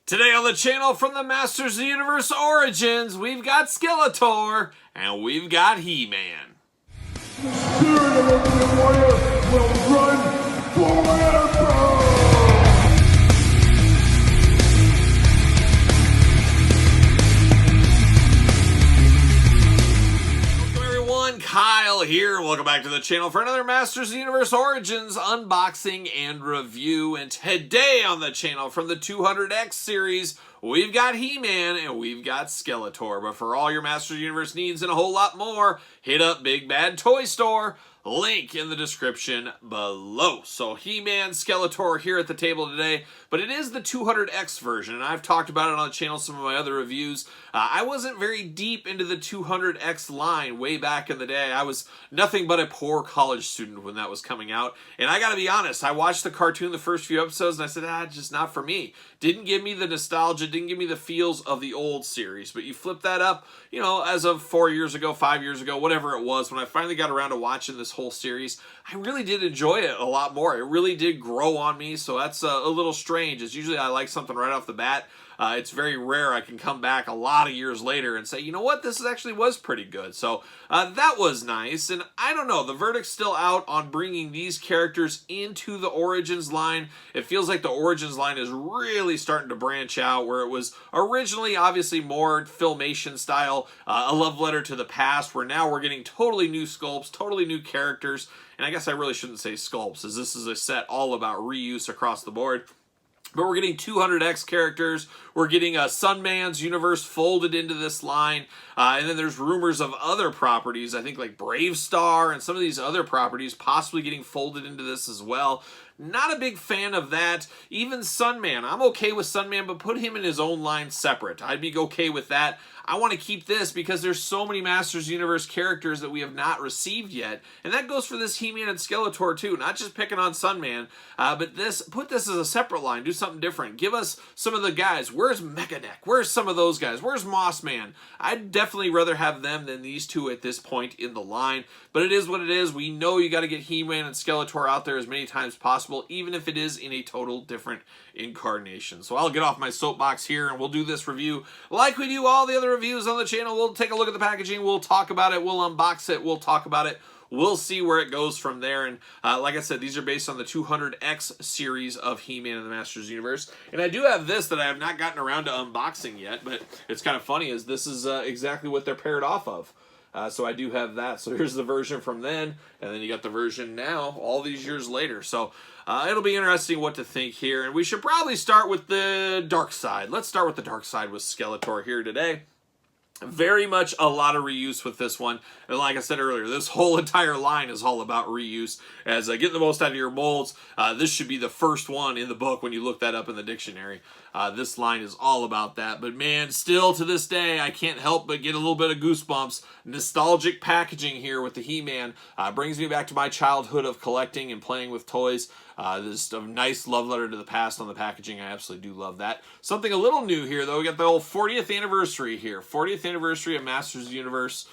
Today on the channel from the Masters of the Universe Origins, we've got Skeletor and we've got He-Man. The spirit of Olympian Warrior will run forever! Kyle here. Welcome back to the channel for another Masters of the Universe Origins unboxing and review. And today on the channel from the 200X series, we've got He-Man and we've got Skeletor. But for all your Masters of the Universe needs and a whole lot more, hit up Big Bad Toy Store. Link in the description below. So He-Man, Skeletor here at the table today, but it is the 200X version, and I've talked about it on the channel, some of my other reviews. I wasn't very deep into the 200X line way back in the day. I was nothing but a poor college student when that was coming out, and I gotta be honest, I watched the cartoon the first few episodes, and I said, just not for me. Didn't give me the nostalgia, didn't give me the feels of the old series, but you flip that up, you know, as of 4 years ago, 5 years ago, whatever it was, when I finally got around to watching this whole series, I really did enjoy it a lot more. It really did grow on me, so that's a little strange. It's usually I like something right off the bat. It's very rare I can come back a lot of years later and say, you know what, this actually was pretty good. So that was nice, and I don't know, the verdict's still out on bringing these characters into the Origins line. It feels like the Origins line is really starting to branch out, where it was originally obviously more Filmation style, a love letter to the past, where now we're getting totally new sculpts, totally new characters, and I guess I really shouldn't say sculpts, as this is a set all about reuse across the board. But we're getting 200X characters. We're getting Sunman's universe folded into this line. And then there's rumors of other properties, I think like Brave Star and some of these other properties possibly getting folded into this as well. Not a big fan of that. Even Sunman, I'm okay with Sunman, but put him in his own line separate. I'd be okay with that. I want to keep this because there's so many Masters Universe characters that we have not received yet. And that goes for this He-Man and Skeletor too. Not just picking on Sunman, but put this as a separate line. Do something different. Give us some of the guys. Where's Mechaneck? Where's some of those guys? Where's Mossman? I'd definitely rather have them than these two at this point in the line. But it is what it is. We know you got to get He-Man and Skeletor out there as many times as possible, even if it is in a total different incarnation. So I'll get off my soapbox here and we'll do this review like we do all the other reviews on the channel. We'll take a look at the packaging, we'll talk about it, we'll unbox it, we'll talk about it. We'll see where it goes from there. And like I said, these are based on the 200X series of He-Man and the Masters Universe. And I do have this that I have not gotten around to unboxing yet, but it's kind of funny as this is exactly what they're paired off of. So I do have that. So here's the version from then, and then you got the version now, all these years later. So it'll be interesting what to think here. And we should probably start with the dark side. Let's start with the dark side with Skeletor here today. Very much a lot of reuse with this one. And like I said earlier, this whole entire line is all about reuse. As get the most out of your molds, this should be the first one in the book when you look that up in the dictionary. This line is all about that. But man, still to this day, I can't help but get a little bit of goosebumps. Nostalgic packaging here with the He-Man brings me back to my childhood of collecting and playing with toys. This is a nice love letter to the past on the packaging. I absolutely do love that. Something a little new here, though. We got the old 40th anniversary here. 40th anniversary of Masters of the Universe.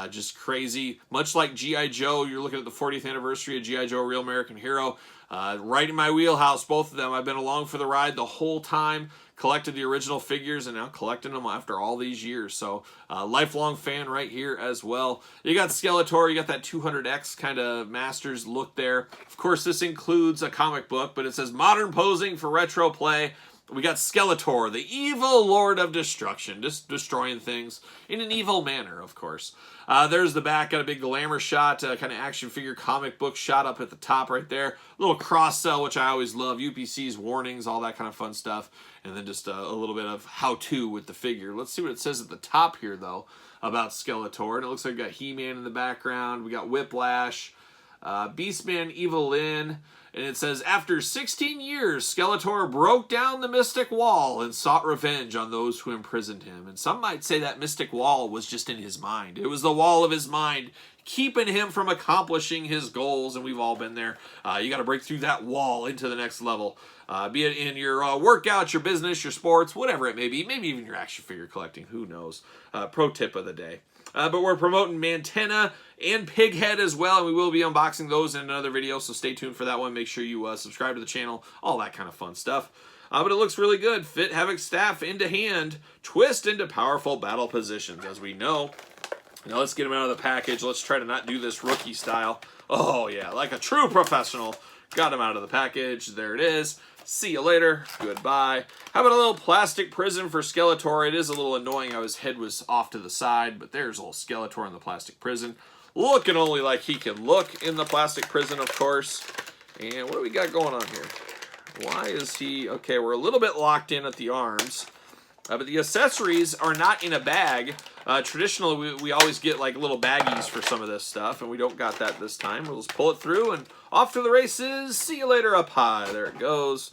Just crazy. Much like G.I. Joe, you're looking at the 40th anniversary of G.I. Joe, Real American Hero. Right in my wheelhouse, both of them. I've been along for the ride the whole time. Collected the original figures and now collecting them after all these years. So, lifelong fan right here as well. You got Skeletor, you got that 200X kind of Masters look there. Of course, this includes a comic book, but it says Modern Posing for Retro Play. We got Skeletor, the evil Lord of Destruction, just destroying things in an evil manner, of course. There's the back, got a big glamour shot, kind of action figure comic book shot up at the top right there. Little cross sell, which I always love, UPCs, warnings, all that kind of fun stuff. And then just a little bit of how-to with the figure. Let's see what it says at the top here, though, about Skeletor. And it looks like we got He-Man in the background. We got Whiplash, Beastman, Evil Lyn. And it says, after 16 years, Skeletor broke down the mystic wall and sought revenge on those who imprisoned him. And some might say that mystic wall was just in his mind. It was the wall of his mind keeping him from accomplishing his goals, and we've all been there. You got to break through that wall into the next level. Be it in your workouts, your business, your sports, whatever it may be. Maybe even your action figure collecting. Who knows? Pro tip of the day. But we're promoting Mantenna and Pighead as well, and we will be unboxing those in another video, so stay tuned for that one. Make sure you subscribe to the channel, all that kind of fun stuff. but it looks really good. Fit Havoc staff into hand, twist into powerful battle positions, as we know. Now let's get him out of the package. Let's try to not do this rookie style. Oh yeah, like a true professional. Got him out of the package. There it is. See you later. Goodbye. How about a little plastic prison for Skeletor? It is a little annoying how his head was off to the side, but there's a little Skeletor in the plastic prison. Looking only like he can look in the plastic prison, of course. And what do we got going on here? Why is he... Okay, we're a little bit locked in at the arms. But the accessories are not in a bag. Traditionally, we always get like little baggies for some of this stuff, and we don't got that this time. We'll just pull it through, and off to the races. See you later up high. There it goes.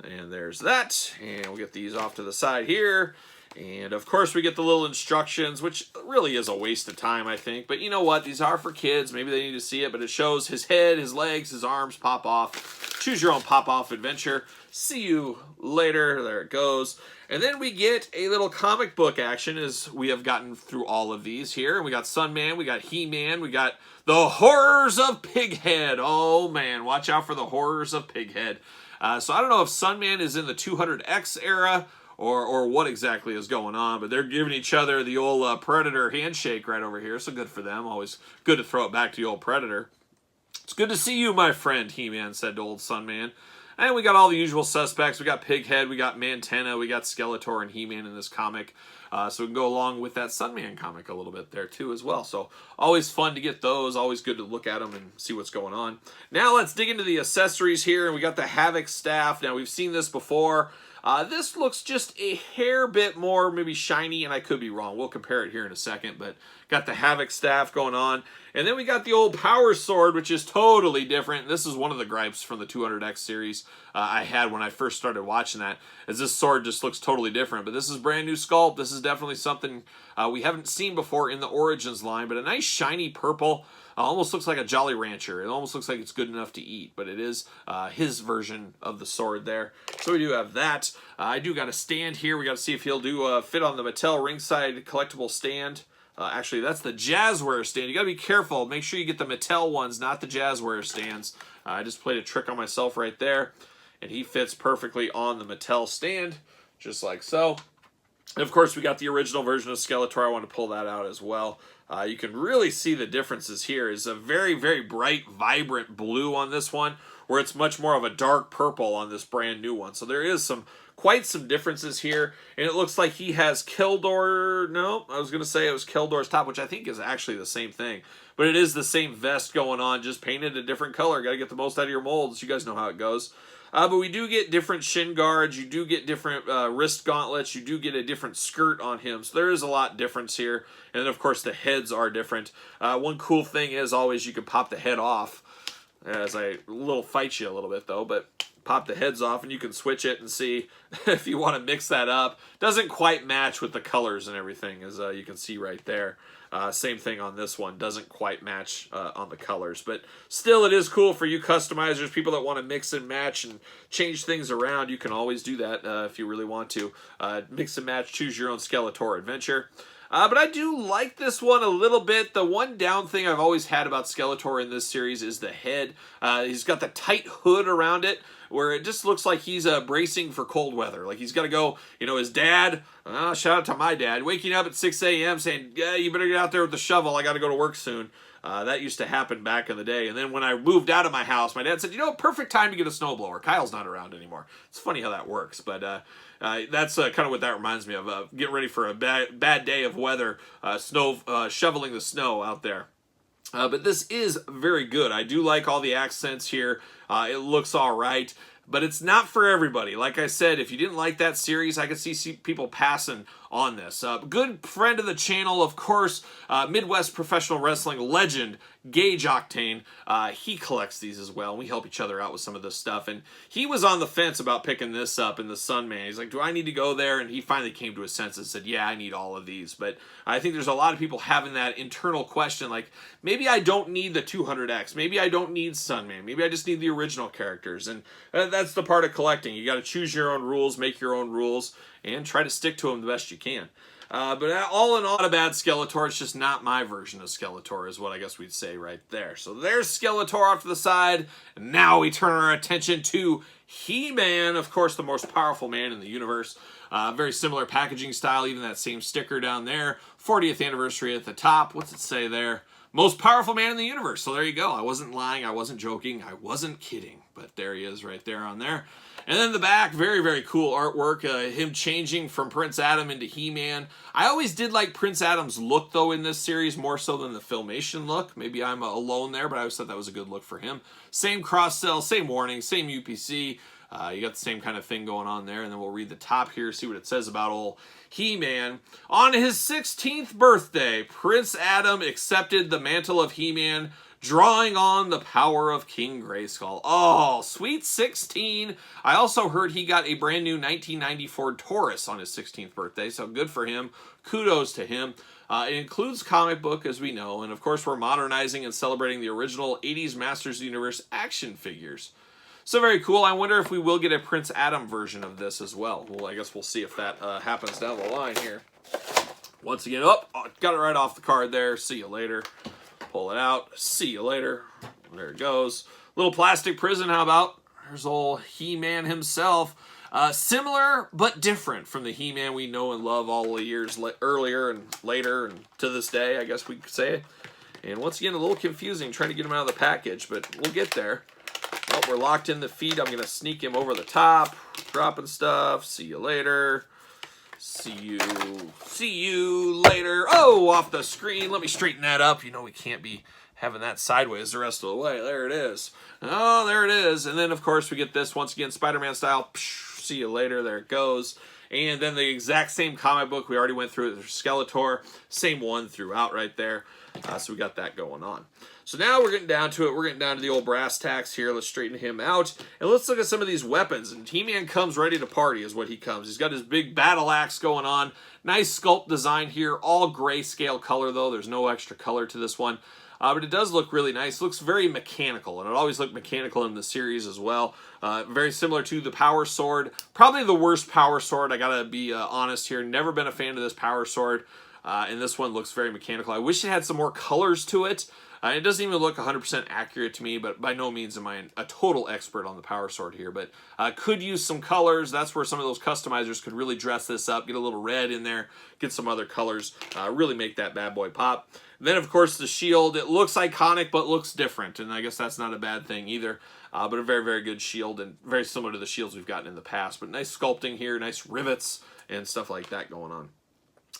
And there's that. And we'll get these off to the side here. And, of course, we get the little instructions, which really is a waste of time, I think. But you know what? These are for kids. Maybe they need to see it. But it shows his head, his legs, his arms pop off. Choose your own pop-off adventure. See you later. There it goes. And then we get a little comic book action as we have gotten through all of these here. And we got Sunman, we got He-Man, we got the Horrors of Pighead. Oh, man. Watch out for the Horrors of Pighead. So I don't know if Sunman is in the 200X era or what exactly is going on, but they're giving each other the old Predator handshake right over here, so good for them. Always good to throw it back to the old Predator. It's good to see you, my friend, He-Man said to old Sunman. And we got all the usual suspects. We got Pighead, we got Mantenna, we got Skeletor and He-Man in this comic. So we can go along with that Sunman comic a little bit there too as well. So always fun to get those. Always good to look at them and see what's going on. Now let's dig into the accessories here. And we got the Havoc staff. Now we've seen this before. This looks just a hair bit more maybe shiny, and I could be wrong. We'll compare it here in a second, but got the Havoc staff going on. And then we got the old Power Sword, which is totally different. This is one of the gripes from the 200X series I had when I first started watching that, as this sword just looks totally different. But this is brand new sculpt. This is definitely something we haven't seen before in the Origins line, but a nice shiny purple. Almost looks like a Jolly Rancher. It almost looks like it's good enough to eat, but it is his version of the sword there. So we do have that. I do got a stand here. We got to see if he'll do fit on the Mattel ringside collectible stand. Actually, that's the Jazzware stand. You got to be careful. Make sure you get the Mattel ones, not the Jazzware stands. I just played a trick on myself right there, and he fits perfectly on the Mattel stand, just like so. And of course, we got the original version of Skeletor. I want to pull that out as well. You can really see the differences here. It's a very, very bright, vibrant blue on this one, where it's much more of a dark purple on this brand new one. So there is quite some differences here. And it looks like he has Keldor. No, I was going to say it was Keldor's top, which I think is actually the same thing. But it is the same vest going on, just painted a different color. Got to get the most out of your molds. You guys know how it goes. But we do get different shin guards. You do get different wrist gauntlets. You do get a different skirt on him. So there is a lot difference here. And then, of course, the heads are different. One cool thing is always you can pop the head off. As I fight you a little bit, though. But pop the heads off, and you can switch it and see if you want to mix that up. Doesn't quite match with the colors and everything, as you can see right there. Same thing on this one. Doesn't quite match on the colors. But still, it is cool for you customizers, people that want to mix and match and change things around. You can always do that if you really want to. Mix and match, choose your own Skeletor adventure. But I do like this one a little bit. The one down thing I've always had about Skeletor in this series is the head. He's got the tight hood around it, where it just looks like he's bracing for cold weather. Like he's got to go, his dad, shout out to my dad, waking up at 6 a.m. saying, yeah, you better get out there with the shovel. I got to go to work soon. That used to happen back in the day. And then when I moved out of my house, my dad said, perfect time to get a snowblower. Kyle's not around anymore. It's funny how that works. But that's kind of what that reminds me of. Get ready for a bad day of weather, shoveling the snow out there. But this is very good. I do like all the accents here. It looks all right. But it's not for everybody. Like I said, if you didn't like that series, I could see people passing on this. Good friend of the channel, of course, Midwest professional wrestling legend, Gage Octane. He collects these as well. We help each other out with some of this stuff. And he was on the fence about picking this up in the Sunman. He's like, do I need to go there? And he finally came to his senses and said, yeah, I need all of these. But I think there's a lot of people having that internal question, like, maybe I don't need the 200X. Maybe I don't need Sunman. Maybe I just need the original characters. And that's the part of collecting. You got to choose your own rules, make your own rules, and try to stick to them the best you can. But all in all, not a bad Skeletor. It's just not my version of Skeletor is what I guess we'd say right there. So there's Skeletor off to the side. And now we turn our attention to He-Man, of course, the most powerful man in the universe. Very similar packaging style, even that same sticker down there. 40th anniversary at the top. What's it say there? Most powerful man in the universe. So there you go. I wasn't lying. I wasn't joking. I wasn't kidding. But there he is right there on there. And then the back, very, very cool artwork. Him changing from Prince Adam into He-Man. I always did like Prince Adam's look, though, in this series, more so than the Filmation look. Maybe I'm alone there, but I always thought that was a good look for him. Same cross-sell, same warning, same UPC. You got the same kind of thing going on there. And then we'll read the top here, see what it says about old He-Man. On his 16th birthday, Prince Adam accepted the mantle of He-Man, drawing on the power of King Grayskull. Oh, sweet 16. I also heard he got a brand new 1994 Taurus on his 16th birthday, so good for him. Kudos to him. It includes comic book, as we know, and of course we're modernizing and celebrating the original 80s Masters of the Universe action figures. So very cool. I wonder if we will get a Prince Adam version of this as well. Well, I guess we'll see if that happens down the line here. Once again, got it right off the card there. See you later. Pull it out. See you later. There it goes. Little plastic prison, how about? There's old He-Man himself. Similar, but different from the He-Man we know and love all the years earlier and later and to this day, I guess we could say. And once again, a little confusing trying to get him out of the package, but we'll get there. Oh, we're locked in the feet. I'm going to sneak him over the top. Dropping stuff. See you later. See you later. Oh, off the screen. Let me straighten that up. You know we can't be having that sideways the rest of the way. There it is. Oh, there it is. And then, of course, we get this once again, Spider-Man style. See you later. There it goes. And then the exact same comic book. We already went through it. There's Skeletor. Same one throughout right there. So we got that going on. So now we're getting down to it. We're getting down to the old brass tacks here. Let's straighten him out. And let's look at some of these weapons. And He-Man comes ready to party is what he comes. He's got his big battle axe going on. Nice sculpt design here. All grayscale color, though. There's no extra color to this one. But it does look really nice. Looks very mechanical. And it always looked mechanical in the series as well. Very similar to the Power Sword. Probably the worst Power Sword. I gotta be honest here. Never been a fan of this Power Sword. And this one looks very mechanical. I wish it had some more colors to it. It doesn't even look 100% accurate to me, but by no means am I a total expert on the Power Sword here. But could use some colors. That's where some of those customizers could really dress this up. Get a little red in there. Get some other colors. Really make that bad boy pop. Then, of course, the shield. It looks iconic, but looks different. And I guess that's not a bad thing either. But a very, very good shield. And very similar to the shields we've gotten in the past. But nice sculpting here. Nice rivets and stuff like that going on.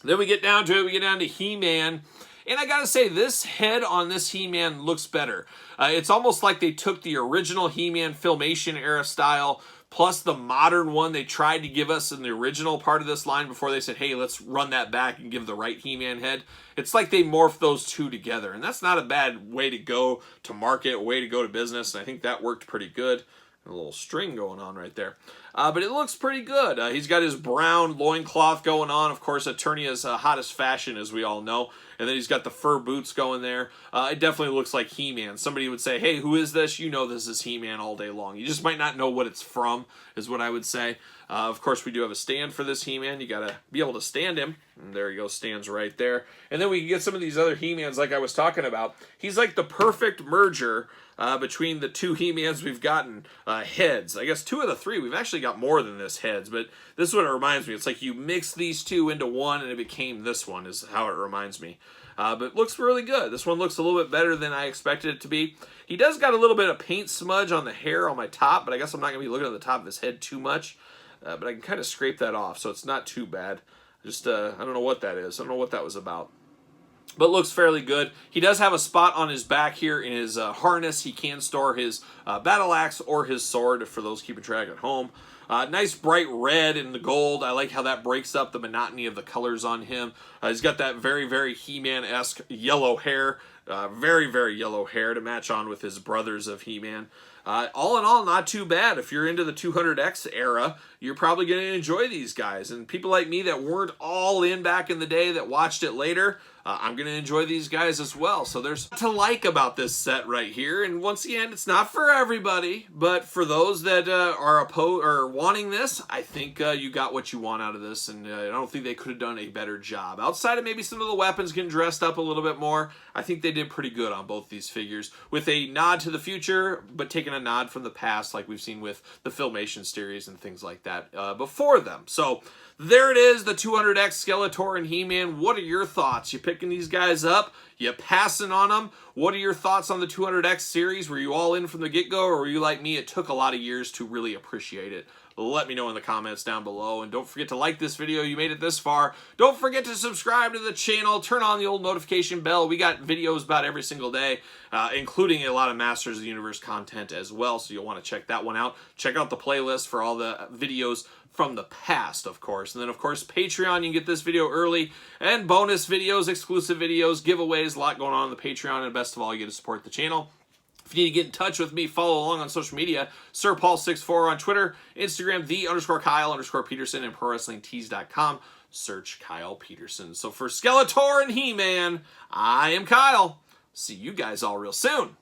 Then we get down to it. We get down to He-Man. And I gotta say, this head on this He-Man looks better. It's almost like they took the original He-Man Filmation era style, plus the modern one they tried to give us in the original part of this line before they said, hey, let's run that back and give the right He-Man head. It's like they morphed those two together. And that's not a bad way to go to market, a way to go to business. And I think that worked pretty good. A little string going on right there. But it looks pretty good. He's got his brown loincloth going on. Of course, Eternia's hottest fashion, as we all know. And then he's got the fur boots going there. It definitely looks like He-Man. Somebody would say, hey, who is this? You know this is He-Man all day long. You just might not know what it's from, is what I would say. Of course, we do have a stand for this He-Man. You got to be able to stand him. And there he goes, stands right there. And then we can get some of these other He-Mans like I was talking about. He's like the perfect merger between the two He-Mans we've gotten heads. I guess 2 of the 3. We've actually got more than this heads, but this is what it reminds me. It's like you mix these 2 into one and it became this one is how it reminds me. But it looks really good. This one looks a little bit better than I expected it to be. He does got a little bit of paint smudge on the hair on my top, but I guess I'm not going to be looking at the top of his head too much. But I can kind of scrape that off, so it's not too bad. Just, I don't know what that is. I don't know what that was about. But looks fairly good. He does have a spot on his back here in his harness. He can store his battle axe or his sword for those keeping track at home. Nice bright red and the gold. I like how that breaks up the monotony of the colors on him. He's got that very, very He-Man-esque yellow hair. Very, very yellow hair to match on with his brothers of He-Man. All in all, not too bad. If you're into the 200X era, you're probably going to enjoy these guys. And people like me that weren't all in back in the day that watched it later, I'm going to enjoy these guys as well. So there's to like about this set right here. And once again, it's not for everybody, but for those that are opposed or wanting this, I think you got what you want out of this. And I don't think they could have done a better job. Outside of maybe some of the weapons getting dressed up a little bit more, I think they did pretty good on both these figures with a nod to the future, but taking a nod from the past like we've seen with the Filmation series and things like that before them. So there it is, the 200X Skeletor and He-Man. What are your thoughts? You picking these guys up? You passing on them? What are your thoughts on the 200X series? Were you all in from the get-go, or were you like me? It took a lot of years to really appreciate it. Let me know in the comments down below. And don't forget to like this video. You made it this far. Don't forget to subscribe to the channel. Turn on the old notification bell. We got videos about every single day, including a lot of Masters of the Universe content as well. So you'll want to check that one out. Check out the playlist for all the videos from the past, of course. And then, of course, Patreon. You can get this video early and bonus videos, exclusive videos, giveaways, a lot going on the Patreon. And best of all, you get to support the channel. If you need to get in touch with me, follow along on social media. SirPaul64 on Twitter, Instagram, _Kyle_Peterson, and ProWrestlingTees.com. Search Kyle Peterson. So for Skeletor and He-Man, I am Kyle. See you guys all real soon.